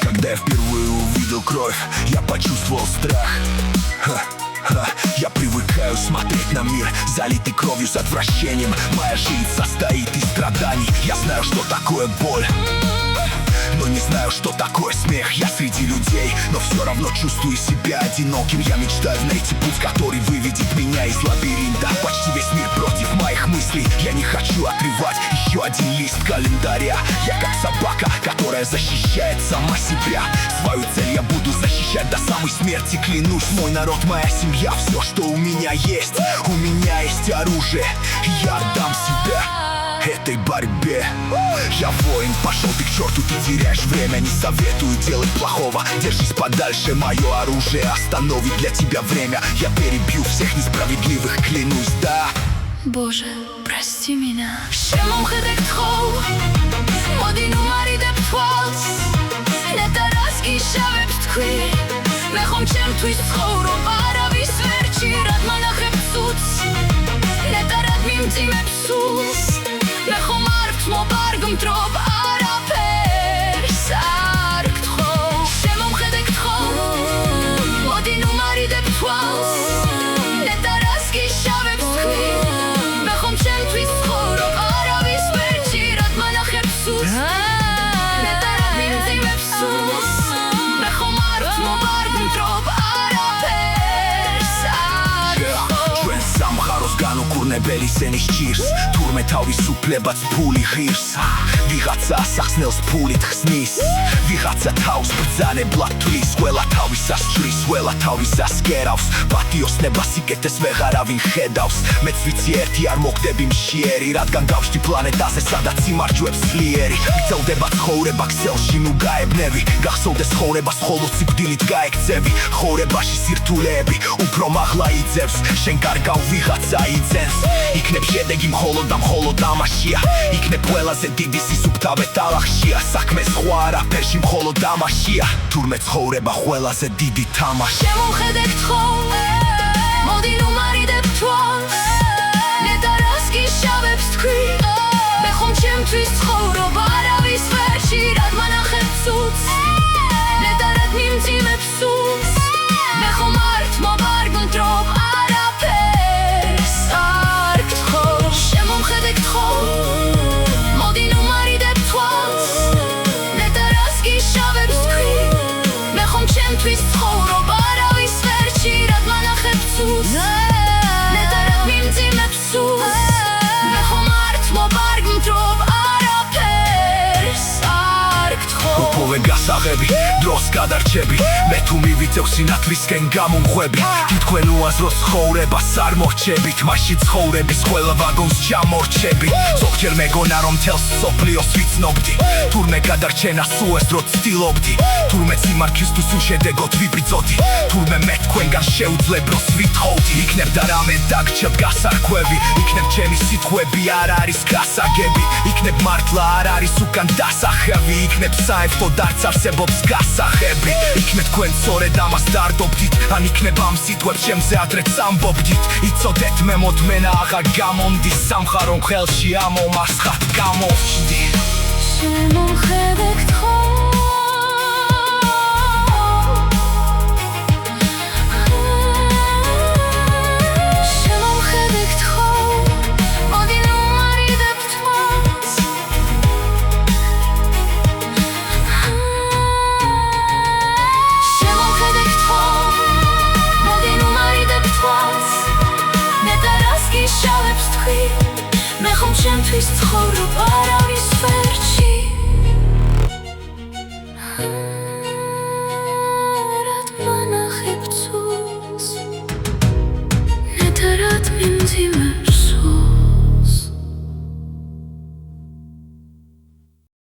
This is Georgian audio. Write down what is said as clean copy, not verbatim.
Когда я впервые увидел кровь, я почувствовал страх. Я привыкаю смотреть на мир, залитый кровью с отвращением. Моя жизнь состоит из страданий. Я знаю, что такое боль, но не знаю, что такое смех. Я среди людей, но все равно чувствую себя одиноким. Я мечтаю найти путь, который выведет меня из лабиринта. Почти весь мир против моих мыслей. Я не хочу отрывать еще один лист календаря. Я как собака, которая защищает сама себя. Свою цель я буду защищать до самой смерти, клянусь. Мой народ, моя семья, все, что у меня есть. У меня есть оружие, я отдам себя этой борьбе. Я воин, пошел ты к черту, ты теряешь время. Не советую делать плохого, держись подальше. Мое оружие остановит для тебя время. Я перебью всех несправедливых, клянусь, да. Боже, прости меня. שמומחת תחור מודינו מרידה פועלס נתרסקי שווה פתקוי מחום שם טוויס חור ובערבי סברצ'י רד מנחם פצוץ נתרד ממתי מפסוס מחום ארק כמו ברגום טרוב ערפס ארק תחור שמומחת תחור מודינו מרידה פועלס נתרסקי שווה פתקוי מחום שם טוויס חור ובערבי סברצ'י רד מנחם פצוץ נתרד ממתי מפסוס מחום ארק כמו ברגום טרוב ערפס ארק תחור სამხაროს განუქურნებელი სენის ჭირს თურმე თავისუფლებაც ფული ღირს ვიღაცა სახსნელს ფულით ხსნის ვიღაცა თავს ბრძანებლად თვლის ყველა თავისას ჭრის ყველა თავისას კერავს პატიოსნებას სიკეთეს ვეღარავინ ხედავს მეც ვიცი ერთი არ მოხდები მშიერი რადგან გავშდი პლანეტაზე სადაც იმარჯვებს ძლიერი გრძელდება ცხოვრება ქსელში ნუ გაებნევი გახსოვდეს ცხოვრებას ხოლო სიკვდილით გაექცევი ცხოვრებაში სირთულეები უფრო მაღლა იძევს შენ კარგავ ვიღაცა იძენს იქნებ შედეგი მხოლოდ და მხოლოდ ამაშია იქნებ ყველაზე დიდი სისუფთავე ტალახშია საქმე სხვა არაფერში მხოლოდ ამაშია თურმე ცხოვრება ყველაზე დიდი თამაში შემომხედე გთხოვ მოდინო მარიდებ თვალს ნეტარასკი შავებს თქვი მე ხომ ჩემთვის ცხოვრობა არავის ვერში რად მანახებ ცუც ნეტარად მიმძიმებს სულს მე ხომ ართ მოვარგულ დრობ არაფერს არ გთხოვ შემომხედე გთხოვ მოდინო მარიდებ თვალს ნეტარასკი შავებს თქვი მე ხომ ჩემთვის ცხოვრობა არავის ვერში რად მანახებ ცუც ნეტარად მიმძიმებს სულს მე ხომ ართ მოვარგულ დრობ არაფერს არ გთხოვ უპოვე გასაღები დროს გადარჩები მე თუ მივიწევ სინათლისკენ გამომხვები თითქვენ უაზროს ცხოვრებას არ მოჰრჩებით მაშინ ცხოვრების ყველა ვაგონს ჩამორჩები ზოგჯერ მეგონა რომ მთელს სოფლიოს ვიცნობდი თურმე გადარჩენა სულ დრო ცდილობდი თურმე სიმართლისთვის უშედეგოდ ვიბრძოდი თურმე მე თქვენგან შეუძლებროს ვითხოვდი იქნებ და რამე დაგჭებ გასარქვევი იქნებ ჩემი სიტყვები არ არის გასაგები იქნებ მართლა არ არის უკან დასახევი იქნებ საერთოდ არც არსებობს გასახები იქნებ თქვენ სწორედ ამას დარდობდით ან იქნებ ამ სიტყვებს ჩემზე ადრეც ამბობდით იცოდეთ მე მოთმენა აღარ გამონდის სამხარო ხელში ამომასხად გამოვჩდი შემომხედე გთხოვ მე ხომ ჩემთვის ცხოვრობა არავის ვერში